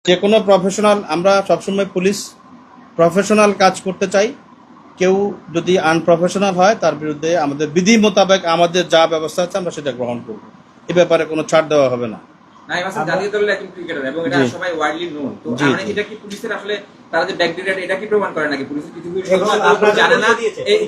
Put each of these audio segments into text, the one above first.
যে কোনো প্রফেশনাল, আমরা সবসময় পুলিশ প্রফেশনাল কাজ করতে চাই। কেউ যদি আনপ্রফেশনাল হয় তার বিরুদ্ধে আমাদের বিধি মোতাবেক আমাদের যা ব্যবস্থা আছে আমরা সেটা গ্রহণ করব। এ ব্যাপারে কোনো ছাড় দেওয়া হবে না। নাইম হাসান জাতীয় দলের একজন ক্রিকেটার এবং এটা সবাই ওয়াইডলি নোন। তো মানে এটা কি পুলিশের আসলে তারা যে ব্যাকডেটেড এটা কি প্রমাণ করে নাকি পুলিশের কিছু কিছু জানে না?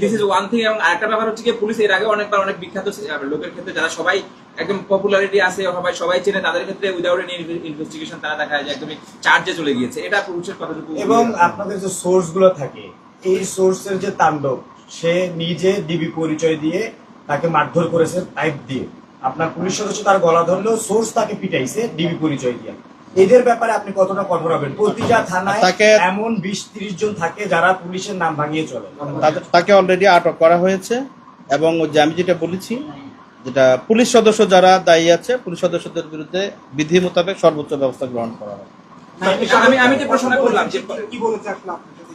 This is one thing. এবং আরেকটা ব্যাপার হচ্ছে কি পুলিশ এর আগে অনেকবার অনেক বিখ্যাত লোকের ক্ষেত্রে যারা সবাই একদম পপুলারিটি আছে সবাই চেনে তাদের ক্ষেত্রে উইদাউট এনি ইনভেস্টিগেশন তারা দেখা যায় যে একদমই চার্জে চলে গিয়েছে। এটা পুলিশের কতটুকু? এবং আপনাদের যে সোর্স গুলো থাকে এই সোর্সের যে তাণ্ডব, সে নিজে ডিবি পরিচয় দিয়ে তাকে মারধর করেছে পাইপ দিয়ে। আপনার পুলিশ সদস্য তার গলা ধরলেও সোর্স তাকে পিটাইছে ডিবি পরিচয় দিয়ে। এদের ব্যাপারে আপনি কতটা কঠোর হবেন? প্রতিটা থানায় এমন 20-30 জন থাকে যারা পুলিশের নাম ভাঙিয়ে চলে। তাকে অলরেডি আটক করা হয়েছে এবং যে আমি যেটা বলেছি, যেটা পুলিশ সদস্য যারা দায়ী আছে পুলিশ সদস্যদের বিরুদ্ধে বিধি মোতাবেক সর্বোচ্চ ব্যবস্থা গ্রহণ করা হবে। আমি যে প্রশ্ন করলাম যে কি বলেছে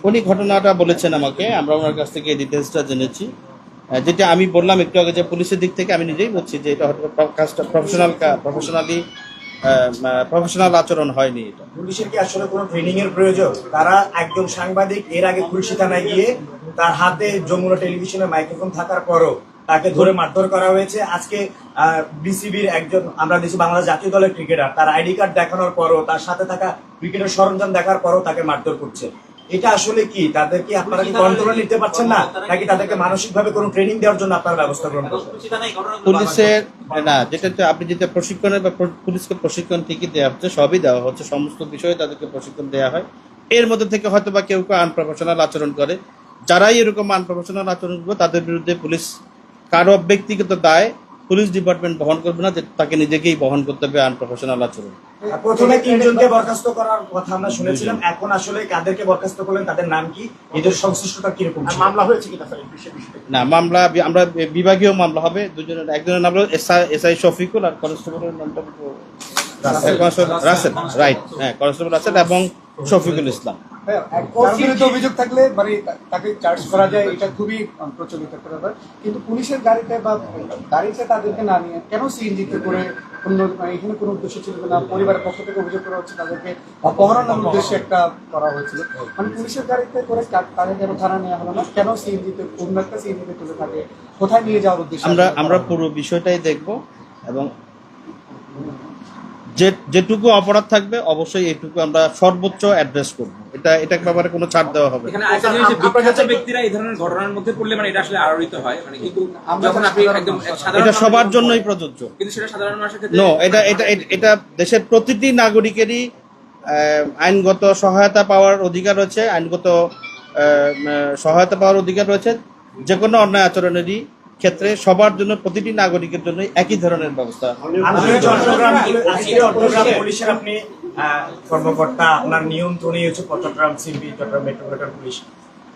উনি ঘটনাটা বলেছেন আমাকে, আমরা ওনার কাছ থেকে ডিটেলসটা জেনেছি। যেটা আমি বললাম একটু আগে যে পুলিশের দিক থেকে আমি নিজেই বলছি যে এটা হয়তো কাজটা প্রফেশনাল আচরণ হয়নি। এটা পুলিশের কি আসলে কোনো ট্রেনিং এর প্রয়োজন? তারা একজন সাংবাদিক এর আগে খুলশী থানায় গিয়ে তার হাতে যমুনা টেলিভিশনের মাইক্রোফোন থাকার পরও তাকে ধরে মারধর করা হয়েছে। আজকে বিসিবির একজন, আমরা দেশি বাংলাদেশ জাতীয় দলের ক্রিকেটার, তার আইডি কার্ড দেখানোর পরও তার সাথে থাকা ক্রিকেটের সরঞ্জাম দেখার পরও তাকে মারধর করছে। এটা আসলে কি তাদের কি আপনারা কি কন্ট্রোলে নিতে পারছেন না, নাকি তাদেরকে মানসিকভাবে কোনো ট্রেনিং দেওয়ার জন্য আপনারা ব্যবস্থা গ্রহণ করছেন? পুলিশের না, যেটা আপনি যেটা প্রশিক্ষণের বা পুলিশকে প্রশিক্ষণ ঠিকই দেওয়া হচ্ছে, সবই দেওয়া হচ্ছে, সমস্ত বিষয়ে তাদেরকে প্রশিক্ষণ দেওয়া হয়। এর মধ্যে থেকে হয়তো বা কেউ কেউ আনপ্রফেশনাল আচরণ করে। যারাই এরকম আনপ্রফেশনাল আচরণ করবে তাদের বিরুদ্ধে পুলিশ কারো ব্যক্তিগত দায় পুলিশ ডিপার্টমেন্ট বহন করবে না, যে তাকে নিজেকেই বহন করতে হবে আনপ্রফেশনাল আচরণ। প্রথমে 3 জনকে বরখাস্ত করার কথা আমরা শুনেছিলাম, এখন আসলে কাদেরকে বরখাস্ত করলেন, তাদের নাম কি, এদের সংশ্লিষ্টতা কিরকম? মামলা হয়েছে কিনা স্যার? না, মামলা আমরা বিভাগীয় মামলা হবে। একজনের নাম হলো এসআই শফিকুল আর কনস্টেবলের নামটা রাসেল, রাইট? হ্যাঁ, কনস্টেবল রাসেল এবং শফিকুল ইসলাম। অভিযোগ থাকলে মানে তাকে চার্জ করা যায়, এটা খুবই প্রচলিত একটা ব্যাপার। কিন্তু পুলিশের গাড়িতে বা গাড়িতে তাদেরকে না নিয়ে কেন সিএনজিতে করে অন্য এখানে কোনো উদ্দেশ্য ছিল না? পরিবারের পক্ষ থেকে অভিযোগ করা হচ্ছে তাদেরকে অপহরণের উদ্দেশ্যে একটা করা হয়েছিল। মানে পুলিশের গাড়িতে করে তাদের কেন থানা নেওয়া হলো না? কেন সিএনজিতে অন্য একটা সিএনজিতে তুলে থাকে? কোথায় নিয়ে যাওয়ার উদ্দেশ্য? আমরা পুরো বিষয়টাই দেখব এবং যেটুকু অপরাধ থাকবে অবশ্যই এটুকু আমরা সর্বোচ্চ অ্যাড্রেস করব। এটা ব্যাপারে কোনো ছাড় দেওয়া হবে। এখানে আরেকটা জিনিস, বিখ্যাত ব্যক্তিরা এই ধরনের ঘটনার মধ্যে পড়লে মানে এটা আসলে আলোড়িত হয়, মানে কিন্তু যখন আপনি একদম সাধারণ, এটা সবার জন্যই প্রযোজ্য, কিন্তু সেটা সাধারণ মানুষের ক্ষেত্রে নো, এটা দেশের প্রতিটি নাগরিকেরই আইনগত সহায়তা পাওয়ার অধিকার রয়েছে, আইনগত সহায়তা পাওয়ার অধিকার রয়েছে। যে কোনো অন্যায় আচরণেরই ক্ষেত্রে সবার জন্য, প্রতিটি নাগরিকের জন্য একই ধরনের ব্যবস্থা। চট্টগ্রাম পুলিশের আপনি কর্মকর্তা, আপনার নিয়ন্ত্রণে হচ্ছে Chattogram CP, Chattogram metropolitan police,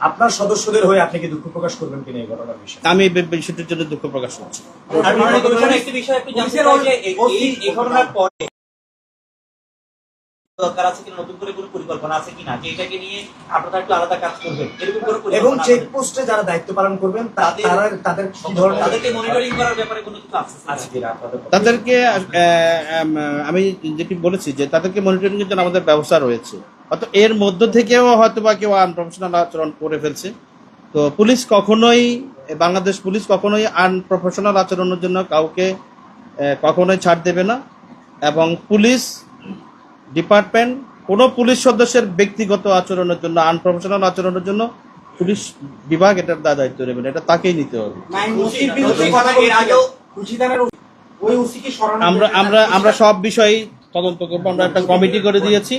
আপনার সদস্যদের হয়ে আপনি কি দুঃখ প্রকাশ করবেন কিনা এই ঘটনার বিষয়ে? আমি এই বিষয়টির জন্য দুঃখ প্রকাশ করছি। দরকার আছে কিনা, নতুন করে কোনো পরিকল্পনা আছে কিনা যে এটাকে নিয়ে আপনারা একটু আলাদা কাজ করবেন, এরকম কোনো পরিকল্পনা? এবং চেকপোস্টে যারা দায়িত্ব পালন করবেন তাদের কি ধরনের, তাদেরকে মনিটরিং করার ব্যাপারে কোনো কিছু আছে কিনা? তাদেরকে আমি যেটি বলেছি যে তাদেরকে মনিটরিং এর জন্য আমাদের ব্যবস্থা রয়েছে। হয়তো এর মধ্য থেকেও হয়তো বা কেউ আনপ্রফেশনাল আচরণ করে ফেলছে। তো পুলিশ কখনোই, বাংলাদেশ পুলিশ কখনোই আনপ্রফেশনাল আচরণের জন্য কাউকে কখনোই ছাড় দেবে না। এবং পুলিশ ডিপার্টমেন্ট কোনো পুলিশ সদস্যের ব্যক্তিগত আচরণের জন্য, আনপ্রফেশনাল আচরণের জন্য পুলিশ বিভাগ এটার দায়িত্ব নেবেন, এটা তাকেই নিতে হবে। আমরা সব বিষয়ে তদন্ত করবো। আমরা একটা কমিটি করে দিয়েছি,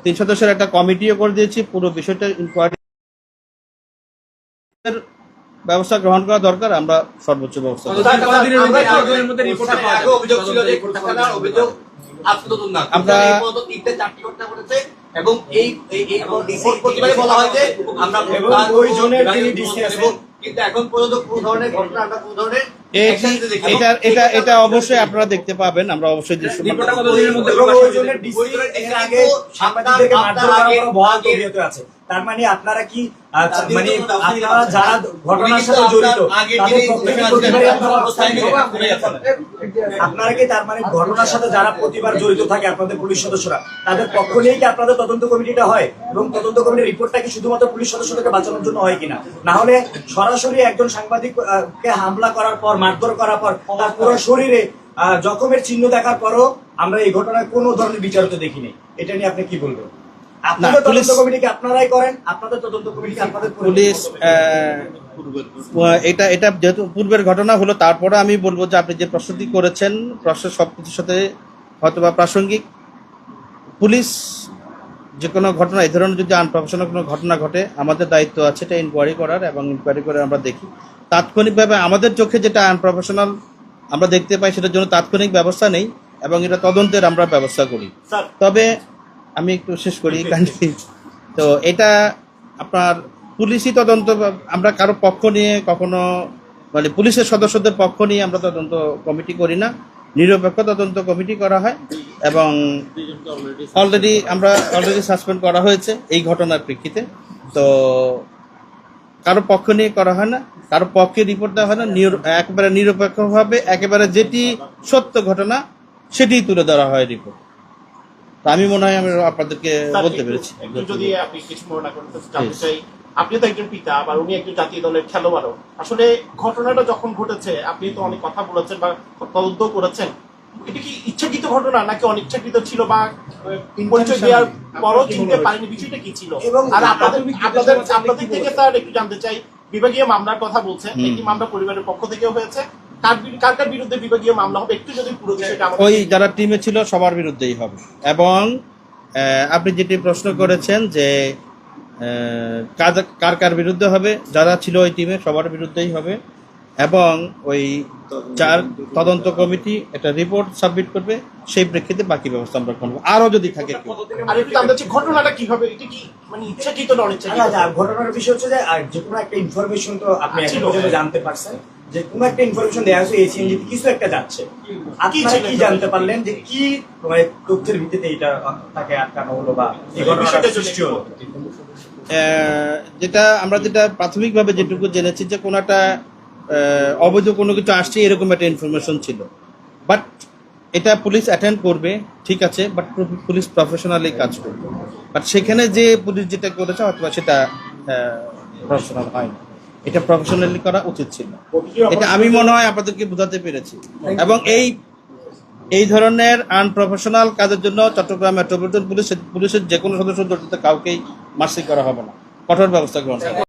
3 সদস্যের একটা কমিটিও করে দিয়েছি। পুরো বিষয়টা ইনকোয়ারি ব্যবস্থা গ্রহণ করা দরকার, আমরা সর্বোচ্চ ব্যবস্থা এবং এই প্রতিবারে বলা হয় যে আমরা কিন্তু এখন পর্যন্ত কোন ধরনের ঘটনা, আমরা কোন ধরনের এটা অবশ্যই আপনারা দেখতে পাবেন। আমরা অবশ্যই তার মানে আপনারা কি মানে আপনারা যারা ঘটনার সাথে জড়িত তাদের পক্ষে কি প্রতিবারই আপনারা অবস্থান নেবেন? আপনারা কি তার মানে ঘটনার সাথে যারা প্রতিবার জড়িত থাকে আপনাদের পুলিশ সদস্যরা তাদের পক্ষ নিয়েই কি আপনাদের তদন্ত কমিটিটা হয় এবং তদন্ত কমিটির রিপোর্টটা কি শুধুমাত্র পুলিশ সদস্যদেরকে বাঁচানোর জন্য হয় কিনা, না হলে সরাসরি একজন সাংবাদিক কে হামলা করার পর মারধর করার পর তার পুরো শরীরে জখমের চিহ্ন দেখার পরও আমরা এই ঘটনায় কোনো ধরনের বিচার হতে দেখিনি, এটা নিয়ে আপনি কি বলবেন? আপনাদের তদন্ত কমিটিকে আপনারাই করেন, আপনাদের তদন্ত কমিটিকে আপনাদের পুলিশ এটা যেহেতু পূর্বের ঘটনা হলো, তারপরে আমি বলবো যে আপনি যে প্রশ্নটি করেছেন প্রশ্নের সবকিছুর সাথে হয়তোবা প্রাসঙ্গিক। পুলিশ যে কোনো ঘটনা এই ধরনের যদি আনপ্রফেশনাল কোনো ঘটনা ঘটে আমাদের দায়িত্ব আছে এটা ইনকোয়ারি করার, এবং ইনকোয়ারি করে আমরা দেখি তাৎক্ষণিকভাবে আমাদের চোখে যেটা আনপ্রফেশনাল আমরা দেখতে পাই সেটার জন্য তাৎক্ষণিক ব্যবস্থা নেই এবং এটা তদন্তের আমরা ব্যবস্থা করি। তবে আমি একটু শেষ করি কান্ট্রি, তো এটা আপনার পুলিশই তদন্ত, আমরা কারো পক্ষ নিয়ে কখনো মানে পুলিশের সদস্যদের পক্ষ নিয়ে আমরা তদন্ত কমিটি করি না, নিরপেক্ষ তদন্ত কমিটি করা হয় এবং অলরেডি সাসপেন্ড করা হয়েছে এই ঘটনার প্রেক্ষিতে। তো কারো পক্ষ নিয়ে করা হয় না, কারো পক্ষে রিপোর্ট দেওয়া হয় না, একেবারে নিরপেক্ষভাবে একেবারে যেটি সত্য ঘটনা সেটিই তুলে ধরা হয় রিপোর্ট। আমি মনে হয় আমি আপনাদেরকে বলতে পেরেছি। যদি আপনি কিছু মনে না করেন জানতে চাই, আপনি তো একজন পিতা আবার উনি একজন জাতীয় দলের খেলোয়াড়ও, আসলে ঘটনাটা যখন ঘটেছে আপনি তো অনেক কথা বলেছেন বা তদন্ত করেছেন, এটা কি ইচ্ছাকৃত ঘটনা নাকি অনিচ্ছাকৃত ছিল বা পরিচয় দেওয়ার পরও চিনতে পারেনি, বিষয়টা কি ছিল? আর আপনাদের থেকে স্যার একটু জানতে চাই, বিভাগীয় মামলার কথা বলছেন, একটি মামলা পরিবারের পক্ষ থেকেও হয়েছে, কার কার বিরুদ্ধে বিভাগীয় মামলা হবে একটু যদি পুরো বিষয়টা ওই যারা টিমে ছিল সবার বিরুদ্ধেই হবে। এবং আপনি যেটি প্রশ্ন করেছেন যে কার কার বিরুদ্ধে হবে, যারা ছিল ওই টিমে সবার বিরুদ্ধেই হবে এবং ওই চার তদন্ত কমিটি একটা রিপোর্ট সাবমিট করবে, সেই প্রেক্ষিতে বাকি ব্যবস্থা আমরা করবো। আরো যদি থাকে আর একটু জানতে চাই ঘটনাটা কি হবে, এটা কি মানে ইচ্ছাকৃত না অনিচ্ছাকৃত? ঘটনার বিষয় হচ্ছে যে যে কোনো একটা ইনফরমেশন তো আপনি এখন পর্যন্ত জানতে পারছেন যে কোনো একটা ইনফরমেশন দেওয়া হয়েছে এই সিএনজিতে কিছু একটা যাচ্ছে, আপনারা কি জানতে পারলেন যে কি তথ্যের ভিত্তিতে এটা তাকে আটকানো হলো বা এই ঘটনাটা সৃষ্টি হলো? যেটা প্রাথমিকভাবে যেটুকু জেনেছি যে কোনো একটা অবৈধ কোনো কিছু আসছে এরকম একটা ইনফরমেশন ছিল, বাট এটা পুলিশ অ্যাটেন্ড করবে ঠিক আছে, বাট পুলিশ প্রফেশনালি কাজ করবে, বাট সেখানে যে পুলিশ যেটা করেছে অথবা সেটা প্রফেশনাল হয় না, এটা প্রফেশনালি করা উচিত ছিল। এটা আমি মনে হয় আপনাদেরকে বোঝাতে পেরেছি এবং এই ধরনের আনপ্রফেশনাল কাজের জন্য চট্টগ্রাম মেট্রোপলিটন পুলিশের যে কোনো সদস্য জড়িত কাউকেই মার্সি করা হবে না, কঠোর ব্যবস্থা গ্রহণ করা হবে।